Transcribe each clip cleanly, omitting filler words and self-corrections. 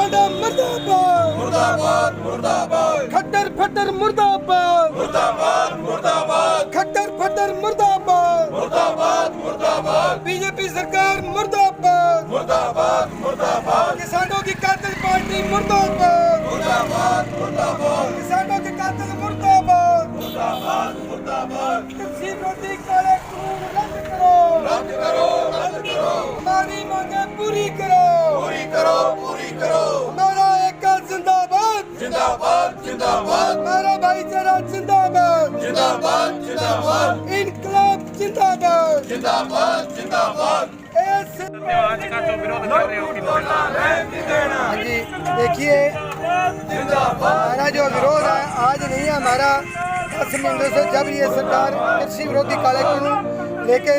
कांडा मुर्दाबाद मुर्दाबाद मुर्दाबाद खट्टर फट्टर मुर्दाबाद मुर्दाबाद मुर्दाबाद खट्टर फट्टर मुर्दाबाद मुर्दाबाद मुर्दाबाद बीजेपी सरकार मुर्दाबाद मुर्दाबाद मुर्दाबाद किसानों की कातिल पार्टी मुर्दाबाद मुर्दाबाद मुर्दाबाद किसानों के कातिल मुर्दाबाद मुर्दाबाद मुर्दाबाद कृषि विरोधी काले कानून रद्द करो रद्द करो रद्द करो हमारी मांगे पूरी करो पूरी करो पूरी करो हमारा एकता जिंदाबाद जिंदाबाद जिंदाबाद हमारा भाईचारा जिंदाबाद जिंदाबाद जिंदाबाद इनकलाब जिंदाबाद जिंदाबाद जिंदाबाद आज का जो विरोध कर रहे हो हाँ जी देखिए हमारा जो विरोध है आज नहीं है हमारा 10 महीनों से जब ये सरकार कृषि विरोधी काले कानून लेके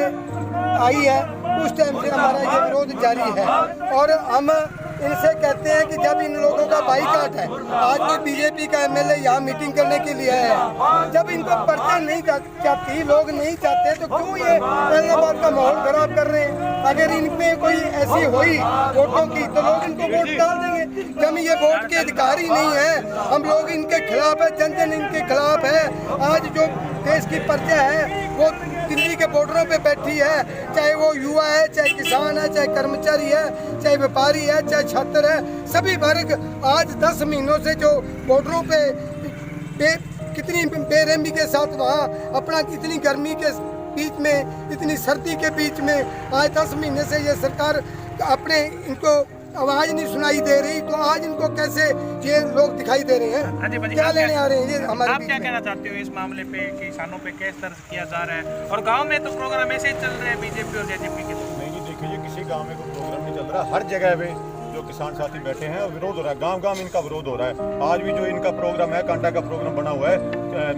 आई है उस टाइम से हमारा ये विरोध जारी है और हम इनसे कहते हैं कि जब इन लोगों का बाईकाट है आज कोई बीजेपी का एमएलए यहाँ मीटिंग करने के लिए है जब इनको पर्चे नहीं चाहती लोग नहीं चाहते तो क्यों ये इलाहाबाद का माहौल खराब कर रहे हैं। अगर इन पे कोई ऐसी हुई वोटों की तो लोग इनको वोट डाल देंगे। जब ये वोट के अधिकार ही नहीं है हम लोग इनके खिलाफ है जन जन इनके खिलाफ है। आज जो देश की प्रजा है वो दिल्ली के बॉर्डरों पे बैठी है चाहे वो युवा है चाहे किसान है चाहे कर्मचारी है चाहे व्यापारी है चाहे छात्र है सभी वर्ग आज 10 महीनों से जो बॉर्डरों पे कितनी बेरहमी के साथ वहाँ अपना इतनी गर्मी के बीच में इतनी सर्दी के बीच में आज 10 महीने से ये सरकार अपने इनको आवाज नहीं सुनाई दे रही तो आज इनको कैसे ये लोग दिखाई दे रहे हैं। हाँ जी, क्या लेने आ रहे हैं ये हमारे आप क्या कहना चाहते हो इस मामले पे किसानों पे केस दर्ज किया जा रहा है और गांव में तो प्रोग्राम ऐसे ही चल रहे हैं बीजेपी और जेजेपी के। नहीं देखिए ये किसी गांव में कोई प्रोग्राम नहीं चल रहा हर जगह पे जो किसान साथी बैठे हैं विरोध हो रहा है गांव गांव इनका विरोध हो रहा है। आज भी जो इनका प्रोग्राम है कांटा का प्रोग्राम बना हुआ है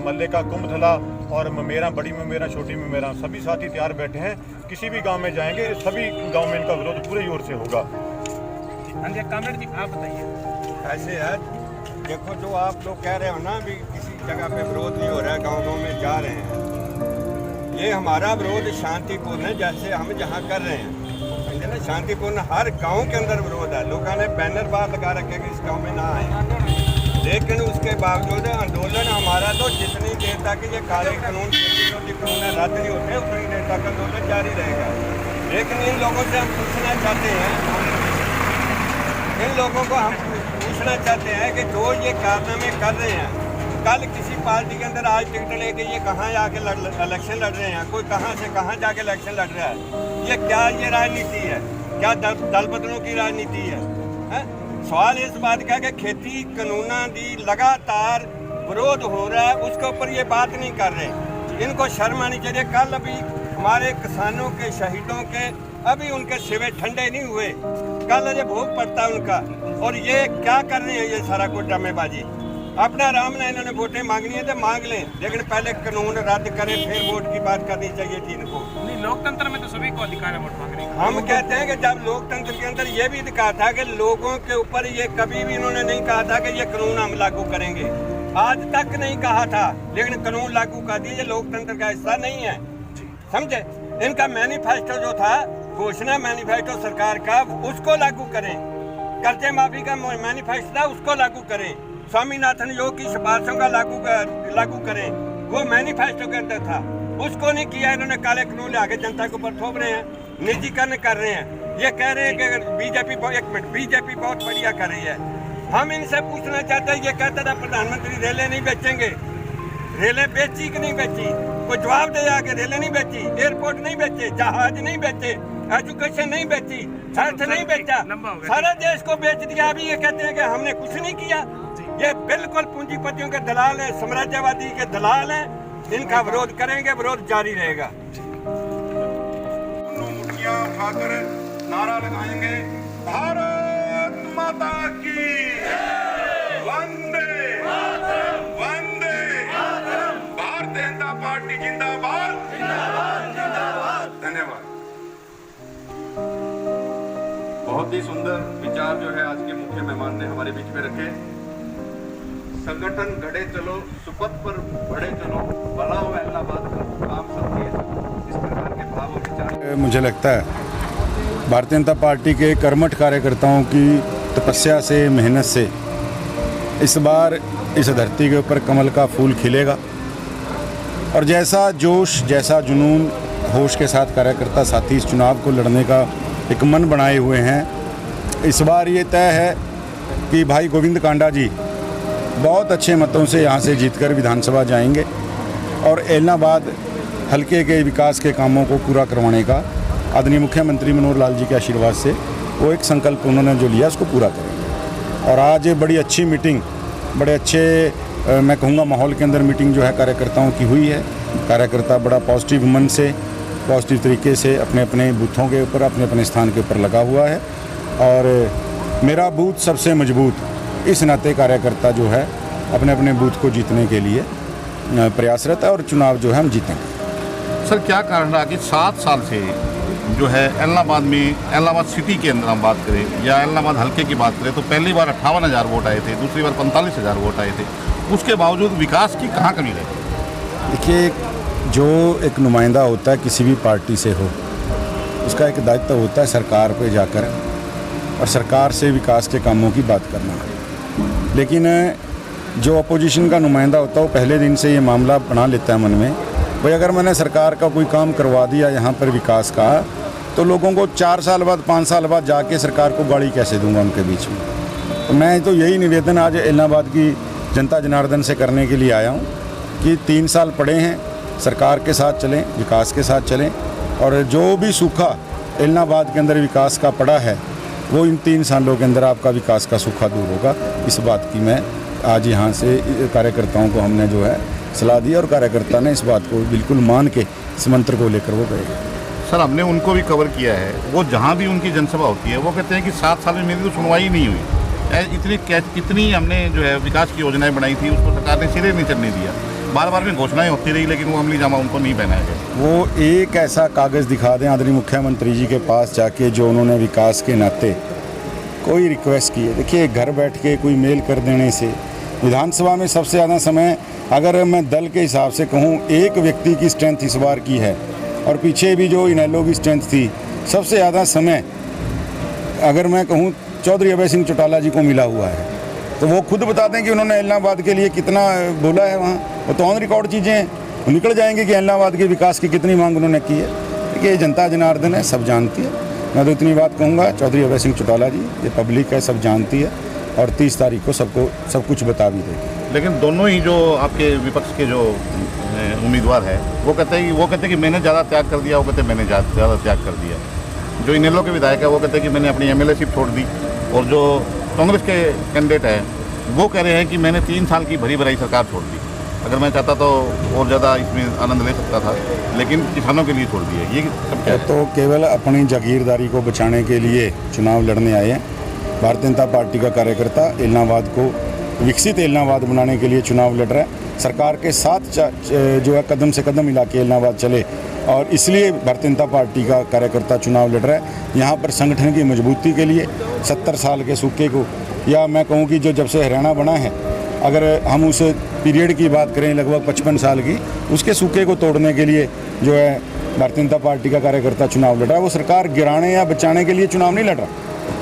मल्ले का कुंभथला और ममेरा बड़ी ममेरा छोटी ममेरा सभी साथी तैयार बैठे हैं किसी भी गाँव में जाएंगे सभी गाँव में इनका विरोध पूरे जोर से होगा। कामरेड जी आप बताइए। ऐसे है देखो जो आप लोग कह रहे हो ना भी किसी जगह पे विरोध नहीं हो रहा है गाँव में जा रहे हैं ये हमारा विरोध शांतिपूर्ण है जैसे हम जहाँ कर रहे हैं समझे ना शांतिपूर्ण हर गांव के अंदर विरोध है। लोगों ने बैनर बार लगा रखे कि इस गांव में ना आए लेकिन उसके बावजूद आंदोलन हमारा तो जितनी देर तक ये काले कानून विरोधी कानून रद्द नहीं होते उतनी देर तक आंदोलन जारी रहेगा। लेकिन इन लोगों से हम पूछना चाहते हैं इन लोगों को हम पूछना चाहते हैं कि जो ये कारनामे कर रहे हैं कल किसी पार्टी के अंदर आज टिकट लेके ये कहाँ आके इलेक्शन लड़ रहे हैं कोई कहाँ से कहाँ जाके इलेक्शन लड़ रहा है ये क्या ये राजनीति है क्या दल बदलों की राजनीति है? सवाल इस बात का कि खेती कानूनों की लगातार विरोध हो रहा है उसके ऊपर ये बात नहीं कर रहे इनको शर्म आनी चाहिए। कल अभी हमारे किसानों के शहीदों के अभी उनके सिवे ठंडे नहीं हुए कल ये भोग पड़ता है उनका और ये क्या कर रहे हैं ये सारा कुछ ड्रामेबाजी। अपना आराम ना इन्होंने वोटें मांगनी है तो मांग लें लेकिन पहले कानून रद्द करें फिर वोट की बात करनी चाहिए थी इनको। नहीं लोकतंत्र में तो सभी को अधिकार है वोट मांगने का। हम कहते हैं कि जब लोकतंत्र के अंदर ये भी अधिकार था कि लोगों के ऊपर ये कभी भी इन्होंने नहीं कहा था कि ये कानून हम लागू करेंगे आज तक नहीं कहा था लेकिन कानून लागू कर दिए ये लोकतंत्र का हिस्सा नहीं है समझे। इनका मैनिफेस्टो जो था घोषणा मैनिफेस्टो सरकार का उसको लागू करें कर्जे माफी का मैनिफेस्टो था उसको लागू करें स्वामीनाथन योग की सिफारिशों का लागू करें वो मैनिफेस्टो के अंदर था उसको नहीं किया इन्होंने काले कानून आगे जनता के ऊपर थोप रहे हैं निजीकरण कर रहे हैं। ये कह रहे हैं कि अगर बीजेपी बहुत बढ़िया कर रही है। हम इनसे पूछना चाहते हैं ये कहता था प्रधानमंत्री रेलें नहीं बेचेंगे रेलें बेची कि नहीं बेची कोई जवाब दे आगे रेलें नहीं बेची एयरपोर्ट नहीं बेचे जहाज नहीं बेचे एजुकेशन नहीं बेची सड़क नहीं बेचा सारा देश को बेच दिया। अभी ये कहते हैं कि हमने कुछ नहीं किया ये बिल्कुल पूंजीपतियों के दलाल हैं साम्राज्यवादी के दलाल हैं इनका विरोध करेंगे विरोध जारी रहेगा। मुठियां उठाकर नारा लगाएंगे भारत माता की वंदे वंदे भारतीय जनता पार्टी जिंदाबाद धन्यवाद। बहुत ही सुंदर विचार जो है आज के मुख्य मेहमान ने हमारे बीच में रखे। संगठन गढ़े चलो सुपथ पर बढ़े चलो भला हो इलाहाबाद का काम सबके इस प्रकार के भाव विचार मुझे लगता है भारतीय जनता पार्टी के कर्मठ कार्यकर्ताओं की तपस्या से, मेहनत से इस बार इस धरती के ऊपर कमल का फूल खिलेगा। और जैसा जोश, जैसा जुनून, होश के साथ कार्यकर्ता साथी इस चुनाव को लड़ने का एक मन बनाए हुए हैं, इस बार ये तय है कि भाई गोविंद कांडा जी बहुत अच्छे मतों से यहाँ से जीतकर विधानसभा जाएंगे और एलनाबाद हल्के के विकास के कामों को पूरा करवाने का आदरणीय मुख्यमंत्री मनोहर लाल जी के आशीर्वाद से वो एक संकल्प उन्होंने जो लिया उसको पूरा करेंगे। और आज बड़ी अच्छी मीटिंग, बड़े अच्छे मैं कहूँगा माहौल के अंदर मीटिंग जो है कार्यकर्ताओं की हुई है। कार्यकर्ता बड़ा पॉजिटिव मन से, पॉजिटिव तरीके से अपने अपने बूथों के ऊपर, अपने अपने स्थान के ऊपर लगा हुआ है। और मेरा बूथ सबसे मजबूत, इस नाते कार्यकर्ता जो है अपने अपने बूथ को जीतने के लिए प्रयासरत है और चुनाव जो है हम जीतेंगे। सर, क्या कारण रहा कि 7 साल से जो है एलनाबाद में, एलनाबाद सिटी के अंदर हम बात करें या एलनाबाद हल्के की बात करें तो पहली बार 58,000 वोट आए थे, दूसरी बार 45,000 वोट आए थे, उसके बावजूद विकास की कहाँ कमी रही? देखिए, जो एक नुमाइंदा होता है किसी भी पार्टी से हो, उसका एक दायित्व होता है सरकार पे जाकर और सरकार से विकास के कामों की बात करना। लेकिन जो अपोजिशन का नुमाइंदा होता है वो पहले दिन से ये मामला बना लेता है मन में, भाई अगर मैंने सरकार का कोई काम करवा दिया यहाँ पर विकास का, तो लोगों को 4 साल बाद, 5 साल बाद जाके सरकार को गाड़ी कैसे दूंगा उनके बीच में। तो मैं तो यही निवेदन आज एलनाबाद की जनता जनार्दन से करने के लिए आया हूँ कि 3 साल पड़े हैं, सरकार के साथ चलें, विकास के साथ चलें और जो भी सूखा एलनाबाद के अंदर विकास का पड़ा है वो इन 3 सालों के अंदर आपका विकास का सूखा दूर होगा। इस बात की मैं आज यहाँ से कार्यकर्ताओं को हमने जो है सलाह दी और कार्यकर्ता ने इस बात को बिल्कुल मान के इस मंत्र को लेकर वो गए। सर, हमने उनको भी कवर किया है, वो जहाँ भी उनकी जनसभा होती है वो कहते हैं कि 7 साल में मेरी तो सुनवाई नहीं हुई, इतनी हमने जो है विकास की योजनाएं बनाई थी उसको सरकार ने सिरे नहीं चढ़ने दिया, बार बार में घोषणाएं होती रही लेकिन वो अमली जामा उनको नहीं पहनाया गया। वो एक ऐसा कागज़ दिखा दें आदरणीय मुख्यमंत्री जी के पास जाके जो उन्होंने विकास के नाते कोई रिक्वेस्ट की है। देखिए, घर बैठ के कोई मेल कर देने से विधानसभा में सबसे ज़्यादा समय, अगर मैं दल के हिसाब से कहूँ, एक व्यक्ति की स्ट्रेंथ इस बार की है और पीछे भी जो इनेलो की स्ट्रेंथ थी, सबसे ज़्यादा समय अगर मैं कहूँ चौधरी अभय सिंह चौटाला जी को मिला हुआ है। तो वो खुद बताते हैं कि उन्होंने एलनाबाद के लिए कितना बोला है वहाँ, वो तो ऑन रिकॉर्ड चीज़ें हैं, वो निकल जाएंगे कि एलनाबाद के विकास की कितनी मांग उन्होंने की है। देखिए, जनता जनार्दन है, सब जानती है। मैं तो इतनी बात कहूँगा, चौधरी अभय सिंह चौटाला जी, ये पब्लिक है, सब जानती है और 30 तारीख को सबको सब कुछ बता भी देगी। लेकिन दोनों ही जो आपके विपक्ष के जो उम्मीदवार है वो कहते हैं कि मैंने ज़्यादा त्याग कर दिया, वो कहते हैं मैंने ज़्यादा त्याग कर दिया। जो इनेलो के विधायक है वो कहते हैं कि मैंने अपनी एमएलएशिप छोड़ दी और जो कांग्रेस के कैंडिडेट है वो कह रहे हैं कि मैंने 3 साल की भरी भराई सरकार छोड़ दी, अगर मैं चाहता तो और ज़्यादा इसमें आनंद ले सकता था, लेकिन किसानों के लिए छोड़ दिए। ये सब क्या है? तो केवल अपनी जागीरदारी को बचाने के लिए चुनाव लड़ने आए हैं। भारतीय जनता पार्टी का कार्यकर्ता एलनाबाद को विकसित एलनाबाद बनाने के लिए चुनाव लड़ रहा है। सरकार के साथ जो है कदम से कदम मिला के एलनाबाद चले और इसलिए भारतीय जनता पार्टी का कार्यकर्ता चुनाव लड़ रहा है। यहाँ पर संगठन की मजबूती के लिए 70 साल के सूखे को, या मैं कहूँ कि जो जब से हरियाणा बना है, अगर हम उस पीरियड की बात करें लगभग 55 साल की, उसके सूखे को तोड़ने के लिए जो है भारतीय जनता पार्टी का कार्यकर्ता चुनाव लड़ रहा है। वो सरकार गिराने या बचाने के लिए चुनाव नहीं लड़ रहा,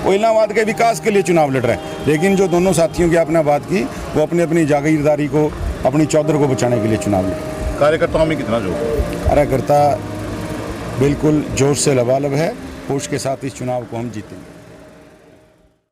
वो इलाहाबाद के विकास के लिए चुनाव लड़ रहा है। लेकिन जो दोनों साथियों की आपने बात की, वो अपनी अपनी जागीरदारी को, अपनी चौधर को बचाने के लिए चुनाव लड़ रहे हैं। कार्यकर्ताओं में कितना जोश? कार्यकर्ता बिल्कुल जोश से लबालब है, होश के साथ इस चुनाव को हम जीतेंगे।